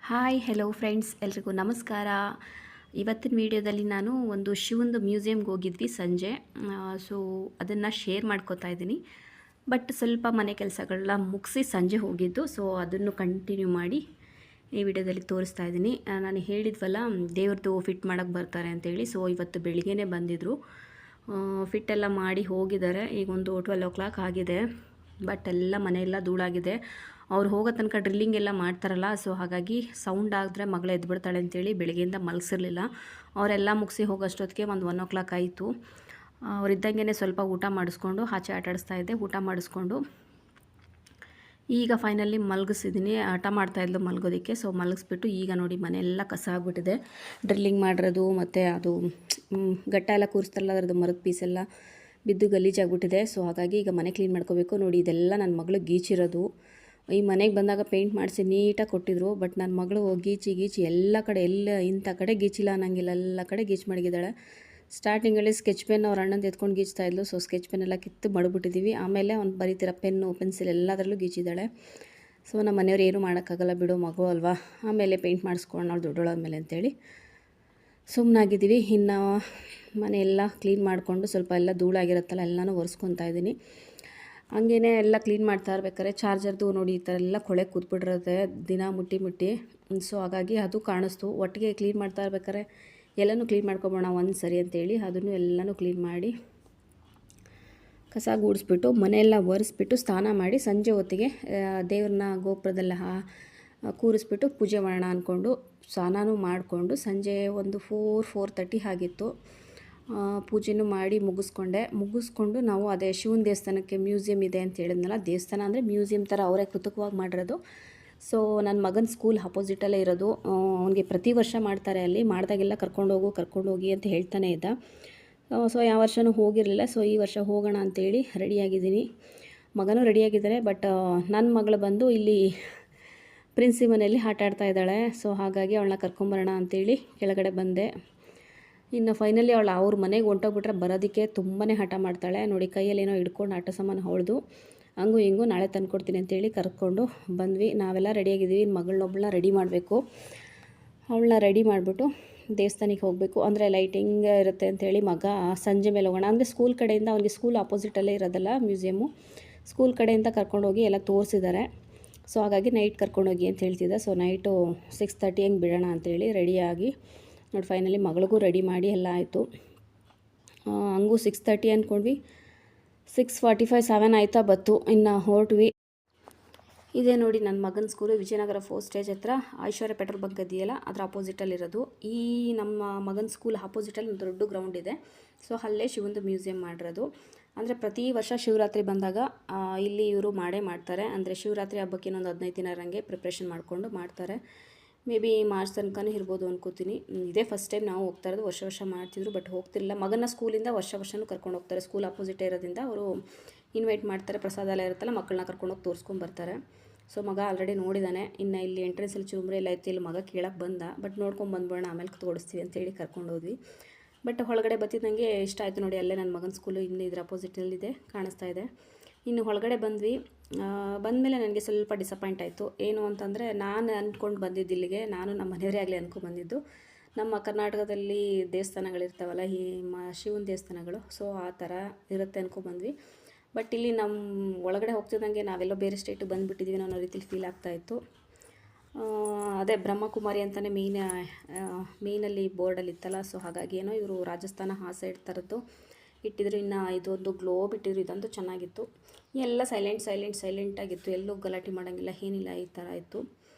Hi hello friends, ಎಲ್ರಿಗೂ ನಮಸ್ಕಾರ. ಇವತ್ತಿನ ವಿಡಿಯೋದಲ್ಲಿ ನಾನು ಒಂದು ಶಿವಂದು ಮ್ಯೂಸಿಯಮ್ಗೆ ಹೋಗಿದ್ವಿ ಸಂಜೆ. ಸೊ ಅದನ್ನು ಶೇರ್ ಮಾಡ್ಕೋತಾ ಇದ್ದೀನಿ. ಬಟ್ ಸ್ವಲ್ಪ ಮನೆ ಕೆಲಸಗಳನ್ನ ಮುಗಿಸಿ ಸಂಜೆ ಹೋಗಿದ್ದು, ಸೊ ಅದನ್ನು ಕಂಟಿನ್ಯೂ ಮಾಡಿ ಈ ವಿಡಿಯೋದಲ್ಲಿ ತೋರಿಸ್ತಾ ಇದ್ದೀನಿ. ನಾನು ಹೇಳಿದ್ವಲ್ಲ ದೇವ್ರದ್ದು ಫಿಟ್ ಮಾಡೋಕ್ಕೆ ಬರ್ತಾರೆ ಅಂತೇಳಿ. ಸೊ ಇವತ್ತು ಬೆಳಿಗ್ಗೆನೇ ಬಂದಿದ್ದರು, ಫಿಟ್ ಎಲ್ಲ ಮಾಡಿ ಹೋಗಿದ್ದಾರೆ. ಈಗ ಒಂದು 12 o'clock ಆಗಿದೆ. ಬಟ್ ಎಲ್ಲ ಮನೆಯೆಲ್ಲ ಧೂಳಾಗಿದೆ. ಅವ್ರು ಹೋಗೋ ತನಕ ಡ್ರಿಲ್ಲಿಂಗ್ ಎಲ್ಲ ಮಾಡ್ತಾರಲ್ಲ, ಸೊ ಹಾಗಾಗಿ ಸೌಂಡ್ ಆದರೆ ಮಗಳು ಎದ್ಬಿಡ್ತಾಳೆ ಅಂತೇಳಿ ಬೆಳಗ್ಗೆಯಿಂದ ಮಲಗಿಸಿರಲಿಲ್ಲ. ಅವರೆಲ್ಲ ಮುಗಿಸಿ ಹೋಗೋಷ್ಟೊತ್ತಿಗೆ ಒಂದು 1 o'clock ಆಯಿತು. ಅವರಿದ್ದಂಗೆ ಸ್ವಲ್ಪ ಊಟ ಮಾಡಿಸ್ಕೊಂಡು ಆಚೆ ಆಟಾಡಿಸ್ತಾ ಇದ್ದೆ. ಊಟ ಮಾಡಿಸ್ಕೊಂಡು ಈಗ ಫೈನಲಿ ಮಲಗಿಸಿದ್ದೀನಿ. ಹಠ ಮಾಡ್ತಾಯಿದ್ಲು ಮಲಗೋದಕ್ಕೆ. ಸೊ ಮಲಗಿಸ್ಬಿಟ್ಟು ಈಗ ನೋಡಿ ಮನೆಯೆಲ್ಲ ಕಸ ಆಗಿಬಿಟ್ಟಿದೆ. ಡ್ರಿಲ್ಲಿಂಗ್ ಮಾಡಿರೋದು ಮತ್ತು ಅದು ಗಟ್ಟ ಎಲ್ಲ ಕೂರಿಸ್ತಾರಲ್ಲ, ಅದರದ್ದು ಮರದ ಪೀಸೆಲ್ಲ ಬಿದ್ದು ಗಲೀಜಾಗ್ಬಿಟ್ಟಿದೆ. ಸೊ ಹಾಗಾಗಿ ಈಗ ಮನೆ ಕ್ಲೀನ್ ಮಾಡ್ಕೋಬೇಕು. ನೋಡಿ ಇದೆಲ್ಲ ನನ್ನ ಮಗಳು ಗೀಚಿರೋದು. ಈ ಮನೆಗೆ ಬಂದಾಗ ಪೇಂಟ್ ಮಾಡಿಸಿ ನೀಟಾಗಿ ಕೊಟ್ಟಿದ್ರು. ಬಟ್ ನನ್ನ ಮಗಳು ಗೀಚಿ ಎಲ್ಲ ಕಡೆ, ಇಂಥ ಕಡೆ ಗೀಚಿಲ್ಲ ಅನ್ನಂಗಿಲ್ಲ, ಎಲ್ಲ ಕಡೆ ಗೀಚು ಮಡಗಿದ್ದಾಳೆ. ಸ್ಟಾರ್ಟಿಂಗಲ್ಲಿ ಸ್ಕೆಚ್ ಪೆನ್ ಅವ್ರ ಅಣ್ಣಂದು ಎತ್ಕೊಂಡು ಗೀಚ್ತಾ ಇದ್ಲು. ಸೊ ಸ್ಕೆಚ್ ಪೆನ್ ಎಲ್ಲ ಕಿತ್ತು ಮಡಗ್ಬಿಟ್ಟಿದ್ದೀವಿ. ಆಮೇಲೆ ಅವ್ನು ಬರೀತಿರೋ ಪೆನ್ನು ಪೆನ್ಸಿಲ್ ಎಲ್ಲದರಲ್ಲೂ ಗೀಚಿದ್ದಾಳೆ. ಸೊ ನಮ್ಮ ಮನೆಯವ್ರು ಏನೂ ಮಾಡೋಕ್ಕಾಗಲ್ಲ, ಬಿಡು ಮಗು ಅಲ್ವಾ, ಆಮೇಲೆ ಪೇಂಟ್ ಮಾಡಿಸ್ಕೊಂಡು ನಾವು ದೊಡ್ಡೋಳಾದ್ಮೇಲೆ ಅಂತೇಳಿ ಸುಮ್ಮನಾಗಿದ್ದೀವಿ. ಇನ್ನು ಮನೆಯೆಲ್ಲ ಕ್ಲೀನ್ ಮಾಡಿಕೊಂಡು ಸ್ವಲ್ಪ ಎಲ್ಲ ಧೂಳಾಗಿರುತ್ತಲ್ಲ ಎಲ್ಲನೂ ಒರೆಸ್ಕೊತಾ ಇದ್ದೀನಿ. ಹಂಗೇ ಎಲ್ಲ ಕ್ಲೀನ್ ಮಾಡ್ತಾ ಇರ್ಬೇಕಾದ್ರೆ ಚಾರ್ಜರ್ದು ನೋಡಿ ಈ ಥರ ಎಲ್ಲ ಕೊಳೆ ಕೂತ್ಬಿಟ್ಟಿರುತ್ತೆ ದಿನ ಮುಟ್ಟಿ. ಸೊ ಹಾಗಾಗಿ ಅದು ಕಾಣಿಸ್ತು. ಒಟ್ಟಿಗೆ ಕ್ಲೀನ್ ಮಾಡ್ತಾ ಇರ್ಬೇಕಾದ್ರೆ ಎಲ್ಲನೂ ಕ್ಲೀನ್ ಮಾಡ್ಕೊಬೋಣ ಒಂದು ಸರಿ ಅಂತೇಳಿ ಅದನ್ನು ಎಲ್ಲನೂ ಕ್ಲೀನ್ ಮಾಡಿ ಕಸ ಗೂಡಿಸ್ಬಿಟ್ಟು ಮನೆಯೆಲ್ಲ ಒರೆಸ್ಬಿಟ್ಟು ಸ್ನಾನ ಮಾಡಿ ಸಂಜೆ ಹೊತ್ತಿಗೆ ದೇವ್ರನ್ನ ಗೋಪುರದೆಲ್ಲ ಕೂರಿಸ್ಬಿಟ್ಟು ಪೂಜೆ ಮಾಡೋಣ ಅಂದ್ಕೊಂಡು ಸ್ನಾನನೂ ಮಾಡಿಕೊಂಡು ಸಂಜೆ ಒಂದು 4:30 ಆಗಿತ್ತು. ಪೂಜೆನೂ ಮಾಡಿ ಮುಗಿಸ್ಕೊಂಡು ನಾವು ಅದೇ ಶಿವನ ದೇವಸ್ಥಾನಕ್ಕೆ ಮ್ಯೂಸಿಯಮ್ ಇದೆ ಅಂತ ಹೇಳಿದ್ನಲ್ಲ, ದೇವಸ್ಥಾನ ಅಂದರೆ ಮ್ಯೂಸಿಯಮ್ ಥರ ಅವರೇ ಕೃತಕವಾಗಿ ಮಾಡಿರೋದು. ಸೊ ನನ್ನ ಮಗನ ಸ್ಕೂಲ್ ಅಪೋಸಿಟಲ್ಲೇ ಇರೋದು. ಅವನಿಗೆ ಪ್ರತಿ ವರ್ಷ ಮಾಡ್ತಾರೆ, ಅಲ್ಲಿ ಮಾಡಿದಾಗೆಲ್ಲ ಕರ್ಕೊಂಡೋಗಿ ಅಂತ ಹೇಳ್ತಾನೆ ಇದ್ದ. ಸೊ ಯಾವ ವರ್ಷವೂ ಹೋಗಿರಲಿಲ್ಲ. ಸೊ ಈ ವರ್ಷ ಹೋಗೋಣ ಅಂತೇಳಿ ರೆಡಿಯಾಗಿದ್ದೀನಿ. ಮಗನೂ ರೆಡಿಯಾಗಿದ್ದಾರೆ. ಬಟ್ ನನ್ನ ಮಗಳು ಬಂದು ಇಲ್ಲಿ ಪ್ರಿನ್ಸಿ ಮನೆಯಲ್ಲಿ ಆಟ ಆಡ್ತಾ ಇದ್ದಾಳೆ. ಸೊ ಹಾಗಾಗಿ ಅವಳನ್ನ ಕರ್ಕೊಂಬರೋಣ ಅಂತೇಳಿ ಕೆಳಗಡೆ ಬಂದೆ. ಇನ್ನು ಫೈನಲಿ ಅವಳು ಅವ್ರ ಮನೆಗೆ ಹೊಂಟೋಗ್ಬಿಟ್ರೆ ಬರೋದಕ್ಕೆ ತುಂಬಾ ಹಠ ಮಾಡ್ತಾಳೆ. ನೋಡಿ ಕೈಯಲ್ಲಿ ಏನೋ ಹಿಡ್ಕೊಂಡು ಆಟ ಸಾಮಾನು ಅವಳದು, ಹಂಗೂ ಹಿಂಗೂ ನಾಳೆ ತಂದುಕೊಡ್ತೀನಿ ಅಂತೇಳಿ ಕರ್ಕೊಂಡು ಬಂದ್ವಿ. ನಾವೆಲ್ಲ ರೆಡಿಯಾಗಿದ್ದೀವಿ. ಮಗಳನ್ನೊಬ್ಬಳನ್ನ ರೆಡಿ ಮಾಡಬೇಕು. ಅವಳನ್ನ ರೆಡಿ ಮಾಡಿಬಿಟ್ಟು ದೇವಸ್ಥಾನಕ್ಕೆ ಹೋಗಬೇಕು. ಅಂದರೆ ಲೈಟಿಂಗ್ ಇರುತ್ತೆ ಅಂಥೇಳಿ ಮಗ ಸಂಜೆ ಮೇಲೆ ಹೋಗೋಣ ಅಂದರೆ ಸ್ಕೂಲ್ ಕಡೆಯಿಂದ, ಅವನಿಗೆ ಸ್ಕೂಲ್ ಆಪೋಸಿಟಲ್ಲೇ ಇರೋದಲ್ಲ ಮ್ಯೂಸಿಯಮ್ಮು, ಸ್ಕೂಲ್ ಕಡೆಯಿಂದ ಕರ್ಕೊಂಡೋಗಿ ಎಲ್ಲ ತೋರಿಸಿದ್ದಾರೆ. ಸೊ ಹಾಗಾಗಿ ನೈಟ್ ಕರ್ಕೊಂಡೋಗಿ ಅಂತ ಹೇಳ್ತಿದ್ದೆ. ಸೊ ನೈಟು 6:30 ಹಂಗೆ ಬಿಡೋಣ ಅಂತೇಳಿ ರೆಡಿಯಾಗಿ ನೋಡಿ ಫೈನಲಿ ಮಗಳಿಗೂ ರೆಡಿ ಮಾಡಿ ಎಲ್ಲ ಆಯಿತು. ಹಂಗೂ 6:30 ಅಂದ್ಕೊಂಡ್ವಿ. 6:45 7 ಆಯ್ತಾ ಬತ್ತು. ಇನ್ನು ಹೊರಟ್ವಿ. ಇದೇ ನೋಡಿ ನನ್ನ ಮಗನ ಸ್ಕೂಲು, ವಿಜಯನಗರ 4th ಸ್ಟೇಜ್ ಹತ್ರ ಐಶ್ವರ್ಯ ಪೆಟ್ರೋಲ್ ಬಂಕ್ ಇದೆಯಲ್ಲ ಅದರ ಅಪೋಸಿಟಲ್ಲಿರೋದು. ಈ ನಮ್ಮ ಮಗನ ಸ್ಕೂಲ್ ಅಪೋಸಿಟಲ್ಲಿ ಒಂದು ದೊಡ್ಡ ಗ್ರೌಂಡ್ ಇದೆ. ಸೊ ಅಲ್ಲೇ ಶಿವಂದು ಮ್ಯೂಸಿಯಮ್ ಮಾಡಿರೋದು. ಅಂದರೆ ಪ್ರತಿ ವರ್ಷ ಶಿವರಾತ್ರಿ ಬಂದಾಗ ಇಲ್ಲಿ ಇವರು ಮಾಡ್ತಾರೆ. ಅಂದರೆ ಶಿವರಾತ್ರಿ ಹಬ್ಬಕ್ಕೆ ಇನ್ನೊಂದು 15 ದಿನ ಇರೋಂಗೆ ಪ್ರಿಪ್ರೇಷನ್ ಮಾಡಿಕೊಂಡು ಮಾಡ್ತಾರೆ. ಮೇ ಬಿ ಮಾರ್ಚ್ ತನಕನೂ ಇರ್ಬೋದು ಅನ್ಕೋತೀನಿ. ಇದೇ ಫಸ್ಟ್ ಟೈಮ್ ನಾವು ಹೋಗ್ತಾ ಇರೋದು. ವರ್ಷ ಮಾಡ್ತಿದ್ರು ಬಟ್ ಹೋಗ್ತಿರಲಿಲ್ಲ. ಮಗನ ಸ್ಕೂಲಿಂದ ವರ್ಷವೂ ಕರ್ಕೊಂಡು ಹೋಗ್ತಾರೆ. ಸ್ಕೂಲ್ ಅಪೋಸಿಟೇ ಇರೋದ್ರಿಂದ ಅವರು ಇನ್ವೈಟ್ ಮಾಡ್ತಾರೆ. ಪ್ರಸಾದ ಎಲ್ಲ ಇರುತ್ತಲ್ಲ, ಮಕ್ಕಳನ್ನ ಕರ್ಕೊಂಡೋಗಿ ತೋರಿಸ್ಕೊಂಡು ಬರ್ತಾರೆ. ಸೊ ಮಗ ಆಲ್ರೆಡಿ ನೋಡಿದ್ದಾನೆ. ಇನ್ನು ಇಲ್ಲಿ ಎಂಟ್ರೆನ್ಸಲ್ಲಿ ಚುಮ್ರೆ ಎಲ್ಲ ಐತಿ, ಇಲ್ಲಿ ಮಗ ಕೇಳಕ್ಕೆ ಬಂದ. ಬಟ್ ನೋಡ್ಕೊಂಡು ಬಂದ್ಬಿಡೋಣ, ಆಮೇಲೆ ತೋರಿಸ್ತೀವಿ ಅಂತೇಳಿ ಕರ್ಕೊಂಡೋದ್ವಿ. ಬಟ್ ಒಳಗಡೆ ಬತ್ತಿದ್ದಂಗೆ ಇಷ್ಟ ಆಯಿತು ನೋಡಿ. ಅಲ್ಲೇ ನನ್ನ ಮಗನ ಸ್ಕೂಲು ಇನ್ನು ಇದರ ಅಪೋಸಿಟಲ್ಲಿದೆ, ಕಾಣಿಸ್ತಾ ಇದೆ. ಇನ್ನು ಒಳಗಡೆ ಬಂದ್ವಿ. ಬಂದಮೇಲೆ ನನಗೆ ಸ್ವಲ್ಪ ಡಿಸಪಾಯಿಂಟ್ ಆಯಿತು. ಏನು ಅಂತಂದರೆ ನಾನು ಅಂದ್ಕೊಂಡು ಬಂದಿದ್ದು ಇಲ್ಲಿಗೆ, ನಾನು ನಮ್ಮ ಮನೆಯವರೇ ಆಗಲಿ ಅಂದ್ಕೊಂಡು ಬಂದಿದ್ದು. ನಮ್ಮ ಕರ್ನಾಟಕದಲ್ಲಿ ದೇವಸ್ಥಾನಗಳಿರ್ತಾವಲ್ಲ, ಈ ಶಿವನ ದೇವಸ್ಥಾನಗಳು, ಸೊ ಆ ಥರ ಇರುತ್ತೆ ಅಂದ್ಕೊಂಡ್ಬಂದ್ವಿ. ಬಟ್ ಇಲ್ಲಿ ನಮ್ಮ ಒಳಗಡೆ ಹೋಗ್ತಿದ್ದಂಗೆ ನಾವೆಲ್ಲೋ ಬೇರೆ ಸ್ಟೇಟಿಗೆ ಬಂದುಬಿಟ್ಟಿದ್ದೀವಿ ಅನ್ನೋ ರೀತಿಲಿ ಫೀಲ್ ಆಗ್ತಾಯಿತ್ತು. ಅದೇ ಬ್ರಹ್ಮಕುಮಾರಿ ಅಂತಲೇ ಮೇಯ್ನಲ್ಲಿ ಬೋರ್ಡಲ್ಲಿ ಇತ್ತಲ್ಲ. ಸೊ ಹಾಗಾಗಿ ಏನೋ ಇವರು ರಾಜಸ್ಥಾನ ಆ ಸೈಡ್ ಥರದ್ದು ಇಟ್ಟಿದ್ರು. ಇನ್ನು ಇದೊಂದು ಗ್ಲೋಬ್ ಇಟ್ಟಿದ್ರು, ಇದಂತೂ ಚೆನ್ನಾಗಿತ್ತು. ಎಲ್ಲ ಸೈಲೆಂಟಾಗಿತ್ತು, ಎಲ್ಲೂ ಗಲಾಟೆ ಮಾಡೋಂಗಿಲ್ಲ, ಏನಿಲ್ಲ, ಈ ಥರ ಇತ್ತು.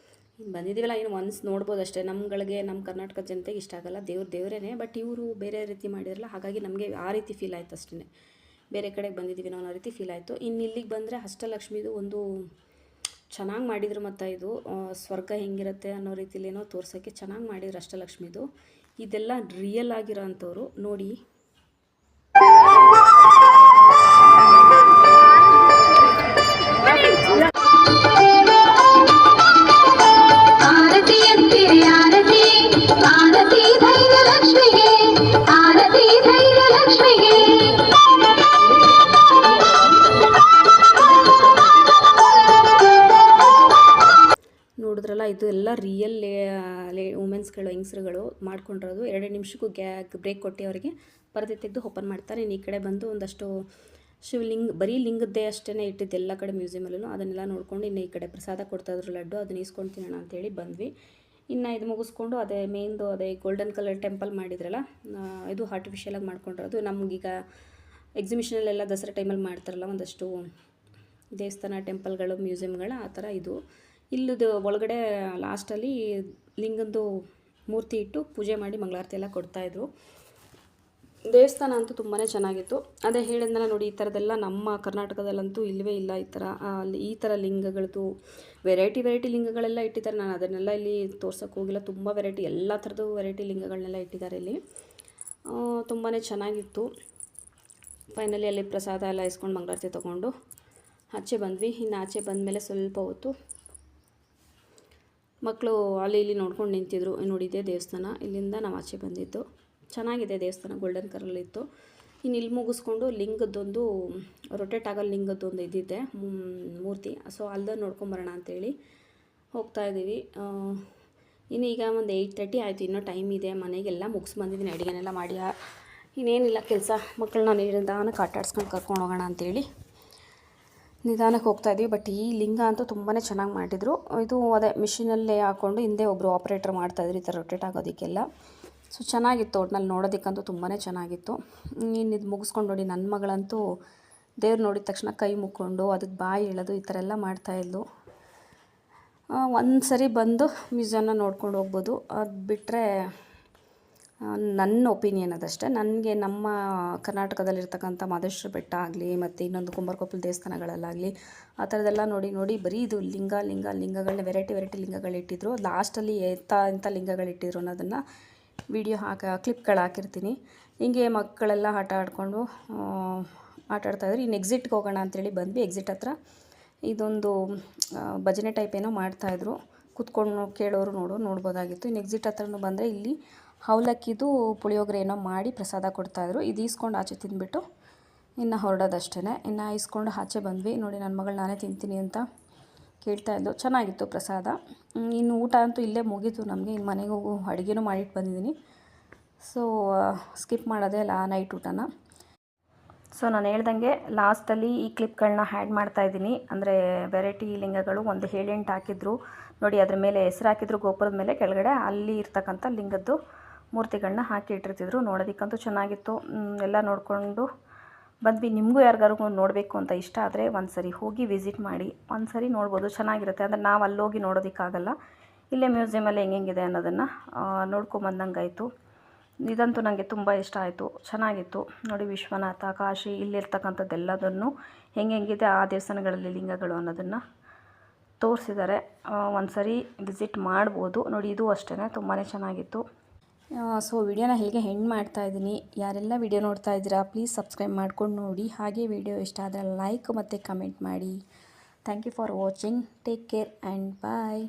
ಇನ್ನು ಬಂದಿದ್ದೀವಲ್ಲ, ಇನ್ನು ಒನ್ಸ್ ನೋಡ್ಬೋದು ಅಷ್ಟೇ. ನಮ್ಮಗಳಿಗೆ, ನಮ್ಮ ಕರ್ನಾಟಕ ಜನತೆಗೆ ಇಷ್ಟ ಆಗಲ್ಲ, ದೇವರೇ. ಬಟ್ ಇವರು ಬೇರೆ ರೀತಿ ಮಾಡಿರಲ್ಲ, ಹಾಗಾಗಿ ನಮಗೆ ಆ ರೀತಿ ಫೀಲ್ ಆಯಿತು ಅಷ್ಟೇ. ಬೇರೆ ಕಡೆಗೆ ಬಂದಿದ್ದೀವಿ ಅನ್ನೋ ರೀತಿ ಫೀಲ್ ಆಯಿತು. ಇನ್ನು ಇಲ್ಲಿಗೆ ಬಂದರೆ ಅಷ್ಟಲಕ್ಷ್ಮಿದು ಒಂದು ಚೆನ್ನಾಗಿ ಮಾಡಿದ್ರು. ಮತ್ತು ಇದು ಸ್ವರ್ಗ ಹೆಂಗಿರುತ್ತೆ ಅನ್ನೋ ರೀತಿಲೇನೋ ತೋರ್ಸೋಕ್ಕೆ ಚೆನ್ನಾಗಿ ಮಾಡಿದ್ರು ಅಷ್ಟಲಕ್ಷ್ಮಿದು. ಇದೆಲ್ಲ ರಿಯಲ್ ಆಗಿರೋ ಅಂಥವ್ರು ನೋಡಿ. ನೋಡಿದ್ರಲ್ಲ, ಇದು ಎಲ್ಲ ರಿಯಲ್ ವುಮೆನ್ಸ್ಗಳು ಹೆಂಗಸ್ರುಗಳು ಮಾಡ್ಕೊಂಡಿರೋದು. 2 ನಿಮಿಷಕ್ಕೂ ಬ್ರೇಕ್ ಕೊಟ್ಟು ಅವರಿಗೆ ಪರದೆ ತೆಗೆದು ಓಪನ್ ಮಾಡ್ತಾರೆ. ಇನ್ನು ಈ ಕಡೆ ಬಂದು ಒಂದಷ್ಟು ಶಿವಲಿಂಗ, ಬರೀ ಲಿಂಗದ್ದೇ ಅಷ್ಟೇ ಇಟ್ಟಿದ್ದು ಎಲ್ಲ ಕಡೆ ಮ್ಯೂಸಿಯಮಲ್ಲೂ. ಅದನ್ನೆಲ್ಲ ನೋಡ್ಕೊಂಡು ಇನ್ನು ಈ ಕಡೆ ಪ್ರಸಾದ ಕೊಡ್ತಾಯಿದ್ರು ಲಡ್ಡು, ಅದನ್ನ ಈಸ್ಕೊಂಡು ತಿನ್ನೋಣ ಅಂತೇಳಿ ಬಂದ್ವಿ. ಇನ್ನು ಇದು ಮುಗಿಸ್ಕೊಂಡು ಅದೇ ಮೇನ್ದು ಅದೇ ಗೋಲ್ಡನ್ ಕಲರ್ ಟೆಂಪಲ್ ಮಾಡಿದ್ರಲ್ಲ, ಇದು ಆರ್ಟಿಫಿಷಿಯಲಾಗಿ ಮಾಡ್ಕೊಂಡಿರೋದು. ನಮಗೀಗ ಎಕ್ಸಿಬಿಷನಲ್ಲೆಲ್ಲ ದಸರಾ ಟೈಮಲ್ಲಿ ಮಾಡ್ತಾರಲ್ಲ ಒಂದಷ್ಟು ದೇವಸ್ಥಾನ ಟೆಂಪಲ್ಗಳು ಮ್ಯೂಸಿಯಮ್ಗಳು, ಆ ಥರ ಇದು. ಇಲ್ಲದು ಒಳಗಡೆ ಲಾಸ್ಟಲ್ಲಿ ಲಿಂಗಂದು ಮೂರ್ತಿ ಇಟ್ಟು ಪೂಜೆ ಮಾಡಿ ಮಂಗಳಾರತಿ ಎಲ್ಲ ಕೊಡ್ತಾಯಿದ್ರು. ದೇವಸ್ಥಾನ ಅಂತೂ ತುಂಬಾ ಚೆನ್ನಾಗಿತ್ತು. ಅದೇ ಹೇಳಿದ್ನಲ್ಲ ನೋಡಿ, ಈ ಥರದ್ದೆಲ್ಲ ನಮ್ಮ ಕರ್ನಾಟಕದಲ್ಲಂತೂ ಇಲ್ಲವೇ ಇಲ್ಲ. ಈ ಥರ ಲಿಂಗಗಳದ್ದು ವೆರೈಟಿ ಲಿಂಗಗಳೆಲ್ಲ ಇಟ್ಟಿದ್ದಾರೆ. ನಾನು ಅದನ್ನೆಲ್ಲ ಇಲ್ಲಿ ತೋರ್ಸೋಕ್ಕೆ ಹೋಗಿಲ್ಲ. ತುಂಬ ವೆರೈಟಿ, ಎಲ್ಲ ಥರದ್ದು ವೆರೈಟಿ ಲಿಂಗಗಳನ್ನೆಲ್ಲ ಇಟ್ಟಿದ್ದಾರೆ ಇಲ್ಲಿ. ತುಂಬಾ ಚೆನ್ನಾಗಿತ್ತು. ಫೈನಲಿ ಅಲ್ಲಿ ಪ್ರಸಾದ ಎಲ್ಲ ಇಸ್ಕೊಂಡು ಮಂಗಳಾರತಿ ತೊಗೊಂಡು ಆಚೆ ಬಂದ್ವಿ. ಇನ್ನು ಆಚೆ ಬಂದಮೇಲೆ ಸ್ವಲ್ಪ ಹೊತ್ತು ಮಕ್ಕಳು ಅಲ್ಲಿ ಇಲ್ಲಿ ನೋಡ್ಕೊಂಡು ನಿಂತಿದ್ರು. ನೋಡಿದ್ದೆ ದೇವಸ್ಥಾನ, ಇಲ್ಲಿಂದ ನಾವು ಆಚೆ ಬಂದಿದ್ದು. ಚೆನ್ನಾಗಿದೆ ದೇವಸ್ಥಾನ, ಗೋಲ್ಡನ್ ಕಲರಲ್ಲಿತ್ತು. ಇನ್ನು ಇಲ್ಲಿ ಮುಗಿಸ್ಕೊಂಡು ಲಿಂಗದ್ದೊಂದು ರೊಟೇಟ್ ಆಗೋ ಲಿಂಗದ್ದೊಂದು ಇದ್ದಿದ್ದೆ ಮೂರ್ತಿ. ಸೊ ಅಲ್ಲದ ನೋಡ್ಕೊಂಬರೋಣ ಅಂತೇಳಿ ಹೋಗ್ತಾಯಿದ್ದೀವಿ. ಇನ್ನು ಈಗ ಒಂದು 8:30 ಆಯಿತು. ಇನ್ನೂ ಟೈಮ್ ಇದೆ. ಮನೆಗೆಲ್ಲ ಮುಗಿಸ್ ಬಂದಿದ್ದೀನಿ, ಅಡುಗೆನೆಲ್ಲ ಮಾಡಿ. ಇನ್ನೇನಿಲ್ಲ ಕೆಲಸ. ಮಕ್ಕಳನ್ನ ನಿಧಾನಕ್ಕೆ ಆಟ ಆಡ್ಸ್ಕೊಂಡು ಕರ್ಕೊಂಡು ಹೋಗೋಣ ಅಂತೇಳಿ ನಿಧಾನಕ್ಕೆ ಹೋಗ್ತಾಯಿದ್ವಿ. ಬಟ್ ಈ ಲಿಂಗ ಅಂತೂ ತುಂಬಾ ಚೆನ್ನಾಗಿ ಮಾಡಿದರು. ಇದು ಅದೇ ಮಿಷಿನಲ್ಲೇ ಹಾಕ್ಕೊಂಡು ಹಿಂದೆ ಒಬ್ಬರು ಆಪ್ರೇಟರ್ ಮಾಡ್ತಾಯಿದ್ರು ಈ ಥರ ರೊಟೇಟ್ ಆಗೋದಕ್ಕೆಲ್ಲ. ಸೊ ಚೆನ್ನಾಗಿತ್ತು. ಒಟ್ನಲ್ಲಿ ನೋಡೋದಕ್ಕಂತೂ ತುಂಬಾ ಚೆನ್ನಾಗಿತ್ತು. ಇನ್ನು ಇದು ಮುಗಿಸ್ಕೊಂಡು ನೋಡಿ, ನನ್ನ ಮಗಳಂತೂ ದೇವ್ರು ನೋಡಿದ ತಕ್ಷಣ ಕೈ ಮುಕ್ಕೊಂಡು ಅದಕ್ಕೆ ಬಾಯಿ ಹೇಳೋದು ಈ ಥರ ಎಲ್ಲ ಮಾಡ್ತಾಯಿದ್ಲು. ಒಂದು ಸರಿ ಬಂದು ಮ್ಯೂಸಿಯಮ್ನ ನೋಡ್ಕೊಂಡು ಹೋಗ್ಬೋದು. ಅದು ಬಿಟ್ಟರೆ ನನ್ನ ಒಪಿನಿಯನ್ ಅದಷ್ಟೇ. ನನಗೆ ನಮ್ಮ ಕರ್ನಾಟಕದಲ್ಲಿರ್ತಕ್ಕಂಥ ಮಹದೇಶ್ವರ ಬೆಟ್ಟ ಆಗಲಿ ಮತ್ತು ಇನ್ನೊಂದು ಕುಂಬಾರಕೊಪ್ಪಲು ದೇವಸ್ಥಾನಗಳಲ್ಲಾಗಲಿ ಆ ಥರದ್ದೆಲ್ಲ ನೋಡಿ ಬರೀ ಇದು ಲಿಂಗಗಳನ್ನ ವೆರೈಟಿ ಲಿಂಗಗಳಿಟ್ಟಿದ್ರು. ಲಾಸ್ಟಲ್ಲಿ ಎಂಥ ಲಿಂಗಗಳಿಟ್ಟಿದ್ರು ಅನ್ನೋದನ್ನು ವಿಡಿಯೋ ಕ್ಲಿಪ್ಗಳು ಹಾಕಿರ್ತೀನಿ. ಹಿಂಗೆ ಮಕ್ಕಳೆಲ್ಲ ಆಟ ಆಡಿಕೊಂಡು ಆಟಾಡ್ತಾಯಿದ್ರು. ಇನ್ನು ಎಕ್ಸಿಟ್ಗೆ ಹೋಗೋಣ ಅಂತೇಳಿ ಬಂದ್ವಿ. ಎಕ್ಸಿಟ್ ಹತ್ರ ಇದೊಂದು ಭಜನೆ ಟೈಪ್ ಏನೋ ಮಾಡ್ತಾಯಿದ್ರು. ಕೂತ್ಕೊಂಡು ಕೇಳೋರು ನೋಡ್ಬೋದಾಗಿತ್ತು. ಇನ್ನು ಎಕ್ಸಿಟ್ ಹತ್ರನೂ ಬಂದರೆ ಇಲ್ಲಿ ಅವಲಕ್ಕಿದು ಪುಳಿಯೋಗರೆ ಏನೋ ಮಾಡಿ ಪ್ರಸಾದ ಕೊಡ್ತಾಯಿದ್ರು. ಇದು ಈಸ್ಕೊಂಡು ಆಚೆ ತಿಂದ್ಬಿಟ್ಟು ಇನ್ನು ಹೊರಡೋದಷ್ಟೇ. ಇನ್ನು ಈಸ್ಕೊಂಡು ಆಚೆ ಬಂದ್ವಿ. ನೋಡಿ, ನನ್ನ ಮಗಳು ನಾನೇ ತಿಂತೀನಿ ಅಂತ ಕೇಳ್ತಾಯಿದ್ಲು. ಚೆನ್ನಾಗಿತ್ತು ಪ್ರಸಾದ. ಇನ್ನು ಊಟ ಅಂತೂ ಇಲ್ಲೇ ಮುಗೀತು ನಮಗೆ. ಇನ್ನು ಮನೆಗೆ ಹೋಗು ಅಡುಗೆನೂ ಮಾಡಿಟ್ಟು ಬಂದಿದ್ದೀನಿ. ಸೊ ಸ್ಕಿಪ್ ಮಾಡೋದೇ ನೈಟ್ ಊಟನ. ಸೊ ನಾನು ಹೇಳ್ದಂಗೆ ಲಾಸ್ಟಲ್ಲಿ ಈ ಕ್ಲಿಪ್ಗಳನ್ನ ಆ್ಯಡ್ ಮಾಡ್ತಾಯಿದ್ದೀನಿ. ಅಂದರೆ ವೆರೈಟಿ ಲಿಂಗಗಳು ಒಂದು 7-8 ಹಾಕಿದ್ರು ನೋಡಿ. ಅದ್ರ ಮೇಲೆ ಹೆಸರು ಹಾಕಿದ್ರು ಗೋಪುರದ ಮೇಲೆ, ಕೆಳಗಡೆ ಅಲ್ಲಿ ಇರ್ತಕ್ಕಂಥ ಲಿಂಗದ್ದು ಮೂರ್ತಿಗಳನ್ನ ಹಾಕಿ ಇಟ್ಟಿರ್ತಿದ್ರು. ನೋಡೋದಕ್ಕಂತೂ ಚೆನ್ನಾಗಿತ್ತು. ಎಲ್ಲ ನೋಡಿಕೊಂಡು ಬಂದ್ವಿ. ನಿಮಗೂ ಯಾರಿಗಾರು ನೋಡಬೇಕು ಅಂತ ಇಷ್ಟ ಆದರೆ ಒಂದು ಸರಿ ಹೋಗಿ ವಿಸಿಟ್ ಮಾಡಿ, ಒಂದು ಸರಿ ನೋಡ್ಬೋದು, ಚೆನ್ನಾಗಿರುತ್ತೆ. ಅಂದರೆ ನಾವು ಅಲ್ಲೋಗಿ ನೋಡೋದಕ್ಕಾಗಲ್ಲ. ಇಲ್ಲೇ ಮ್ಯೂಸಿಯಮಲ್ಲಿ ಹೆಂಗಿದೆ ಅನ್ನೋದನ್ನು ನೋಡ್ಕೊಂಬಂದಂಗಾಯಿತು. ಇದಂತೂ ನನಗೆ ತುಂಬ ಇಷ್ಟ ಆಯಿತು, ಚೆನ್ನಾಗಿತ್ತು. ನೋಡಿ, ವಿಶ್ವನಾಥ, ಕಾಶಿ, ಇಲ್ಲಿರ್ತಕ್ಕಂಥದ್ದೆಲ್ಲದನ್ನು ಹೆಂಗಿದೆ ಆ ದೇವಸ್ಥಾನಗಳಲ್ಲಿ ಲಿಂಗಗಳು ಅನ್ನೋದನ್ನು ತೋರಿಸಿದ್ದಾರೆ. ಒಂದು ಸರಿ ವಿಸಿಟ್ ಮಾಡ್ಬೋದು. ನೋಡಿ, ಇದು ಅಷ್ಟೇ ತುಂಬಾ ಚೆನ್ನಾಗಿತ್ತು. ಸೊ ವಿಡಿಯೋನ ಹೇಗೆ ಹೆಂಡ್ ಮಾಡ್ತಾಯಿದ್ದೀನಿ. ಯಾರೆಲ್ಲ ವಿಡಿಯೋ ನೋಡ್ತಾ ಇದ್ದೀರಾ ಪ್ಲೀಸ್ ಸಬ್ಸ್ಕ್ರೈಬ್ ಮಾಡ್ಕೊಂಡು ನೋಡಿ. ಹಾಗೆ ವಿಡಿಯೋ ಇಷ್ಟ ಆದರೆ ಲೈಕ್ ಮತ್ತು ಕಮೆಂಟ್ ಮಾಡಿ. Thank you for watching. Take care and bye.